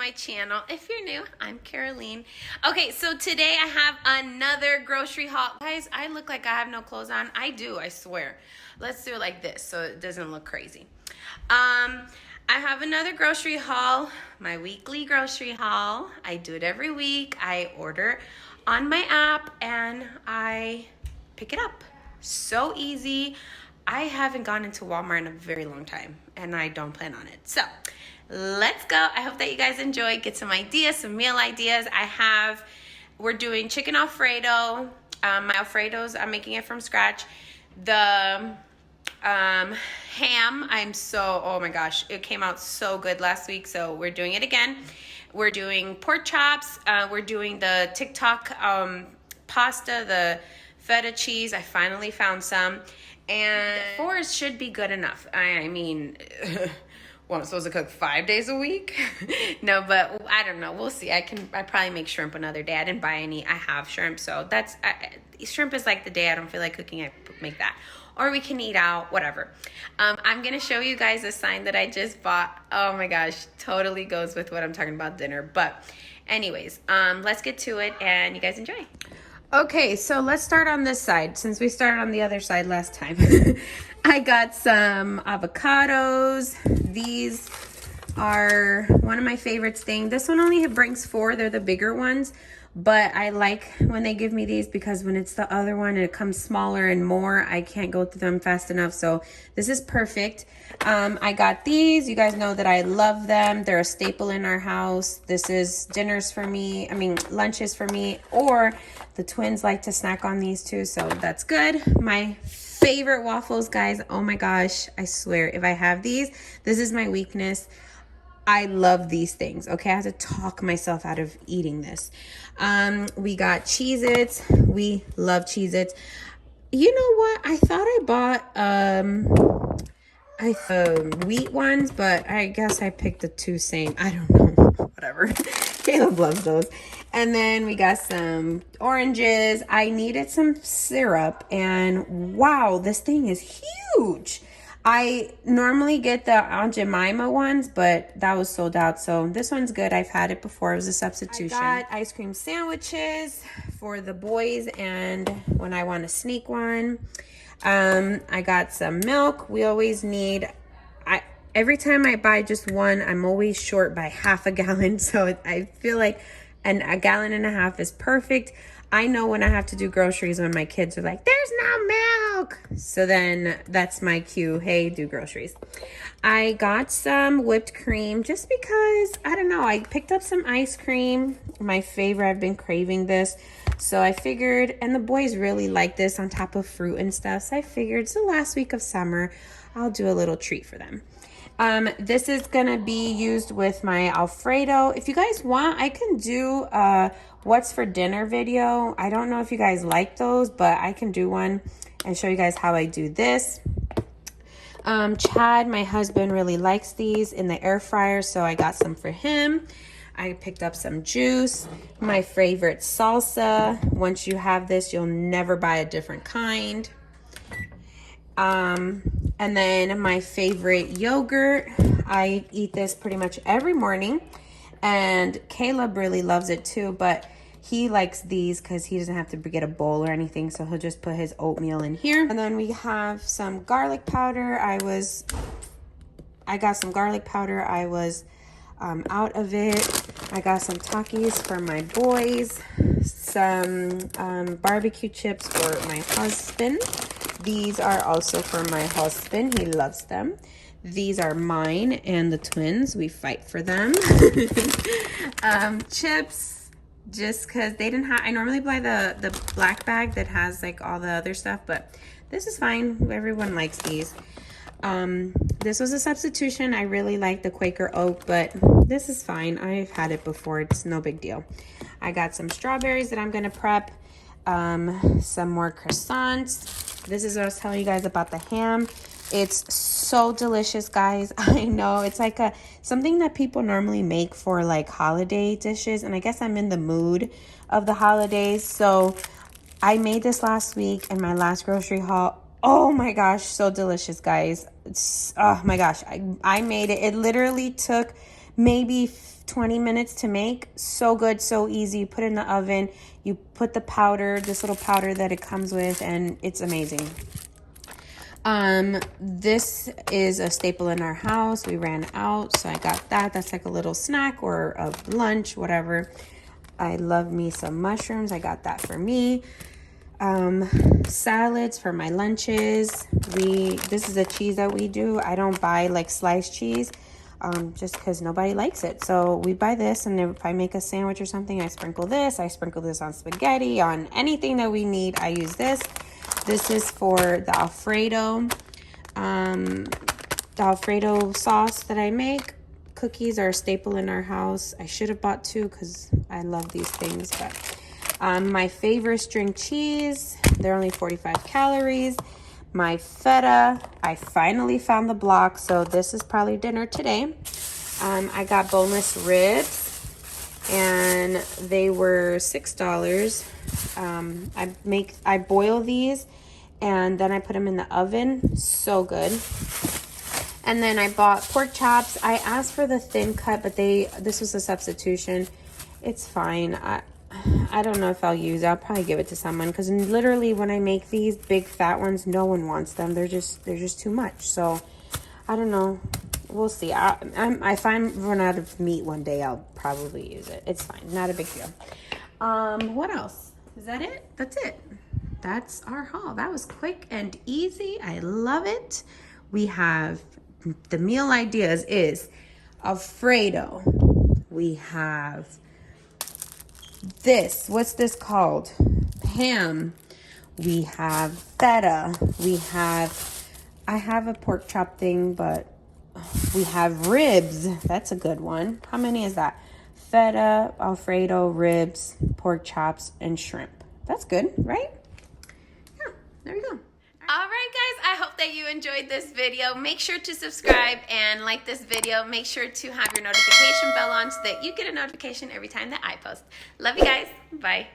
my channel. If you're new, I'm Caroline. Okay, so today I have another grocery haul. Guys, I look like I have no clothes on. I do, I swear. Let's do it like this so it doesn't look crazy. I have another grocery haul, my weekly grocery haul. I do it every week. I order on my app and I pick it up. So easy. I haven't gone into Walmart in a very long time and I don't plan on it. So let's go. I hope that you guys enjoy. Get some ideas, some meal ideas. We're doing chicken Alfredo. My Alfredos, I'm making it from scratch. The ham, oh my gosh, it came out so good last week. So we're doing it again. We're doing pork chops. We're doing the TikTok pasta, the feta cheese. I finally found some. And 4 should be good enough. I mean, well, I'm supposed to cook 5 days a week? No, but I don't know. We'll see. I probably make shrimp another day. I didn't buy any. I have shrimp. So shrimp is like the day I don't feel like cooking, I make that. Or we can eat out, whatever. I'm going to show you guys a sign that I just bought. Oh my gosh, totally goes with what I'm talking about dinner. But anyways, let's get to it and you guys enjoy. Okay, so let's start on this side since we started on the other side last time. I got some avocados. These are one of my favorites thing. This one only brings 4. They're the bigger ones, but I like when they give me these because when it's the other one and it comes smaller and more, I can't go through them fast enough. So this is perfect. I got these. You guys know that I love them. They're a staple in our house. This is lunches for me, or the twins like to snack on these too, so that's good. My favorite waffles, guys. Oh my gosh, I swear, if I have these, this is my weakness. I love these things, okay? I have to talk myself out of eating this. We got Cheez-Its. We love Cheez-Its. You know what? I thought I bought wheat ones, but I guess I picked the 2 same. I don't know. Whatever. Caleb loves those. And then we got some oranges. I needed some syrup, and wow, this thing is huge. I normally get the Aunt Jemima ones, but that was sold out. So this one's good. I've had it before. It was a substitution. I got ice cream sandwiches for the boys and when I want to sneak one. I got some milk. We always need, every time I buy just one, I'm always short by half a gallon. So I feel like a gallon and a half is perfect. I know when I have to do groceries when my kids are like, there's no milk. So then that's my cue. Hey, do groceries. I got some whipped cream just because, I don't know, I picked up some ice cream. My favorite, I've been craving this. So I figured, and the boys really like this on top of fruit and stuff. So I figured it's the last week of summer. I'll do a little treat for them. This is gonna be used with my Alfredo. If you guys want, I can do what's for dinner video. I don't know if you guys like those, but I can do one and show you guys how I do this. Chad, my husband, really likes these in the air fryer, so I got some for him. I picked up some juice, my favorite salsa. Once you have this, you'll never buy a different kind. And then my favorite yogurt. I eat this pretty much every morning, and Caleb really loves it too, but he likes these because he doesn't have to get a bowl or anything, so he'll just put his oatmeal in here. And then we have some garlic powder. I got some garlic powder. I was out of it. I got some Takis for my boys, some barbecue chips for my husband. These are also for my husband. He loves them. These are mine and the twins. We fight for them. Chips, just because they didn't have, I normally buy the black bag that has like all the other stuff, but this is fine. Everyone likes these. This was a substitution. I really like the Quaker Oat, but this is fine. I've had it before. It's no big deal. I got some strawberries that I'm going to prep. Some more croissants. This is what I was telling you guys about the ham. It's so delicious, guys. I know it's like something that people normally make for like holiday dishes, and I guess I'm in the mood of the holidays. So I made this last week in my last grocery haul. Oh my gosh, so delicious, guys. Oh my gosh, I made it. It literally took maybe 20 minutes to make. So good, so easy. You put it in the oven, you put the powder, this little powder that it comes with, and it's amazing. This is a staple in our house. We ran out, so I got that. That's like a little snack or a lunch, whatever. I love me some mushrooms. I got that for me. Salads for my lunches. This is a cheese that we do. I don't buy like sliced cheese, just because nobody likes it. So we buy this, and if I make a sandwich or something, I sprinkle this. I sprinkle this on spaghetti, on anything that we need. I use this. This is for the Alfredo sauce that I make. Cookies are a staple in our house. I should have bought 2 because I love these things. But my favorite string cheese, they're only 45 calories. My feta, I finally found the block, so this is probably dinner today. I got boneless ribs, and they were $6. I boil these, and then I put them in the oven. So good. And then I bought pork chops. I asked for the thin cut, but this was a substitution. It's fine. I don't know if I'll use it. I'll probably give it to someone, because literally when I make these big fat ones, no one wants them. They're just too much. So I don't know. We'll see. If I run out of meat one day, I'll probably use it. It's fine. Not a big deal. What else? Is that it? That's it. That's our haul. That was quick and easy. I love it. We have the meal ideas is Alfredo. We have this. What's this called? Ham. We have feta. I have a pork chop thing, but we have ribs. That's a good one. How many is that? Feta, Alfredo, ribs, pork chops, and shrimp. That's good, right? Yeah, there we go. All right, guys, I hope that you enjoyed this video. Make sure to subscribe and like this video. Make sure to have your notification bell on so that you get a notification every time that I post. Love you guys. Bye.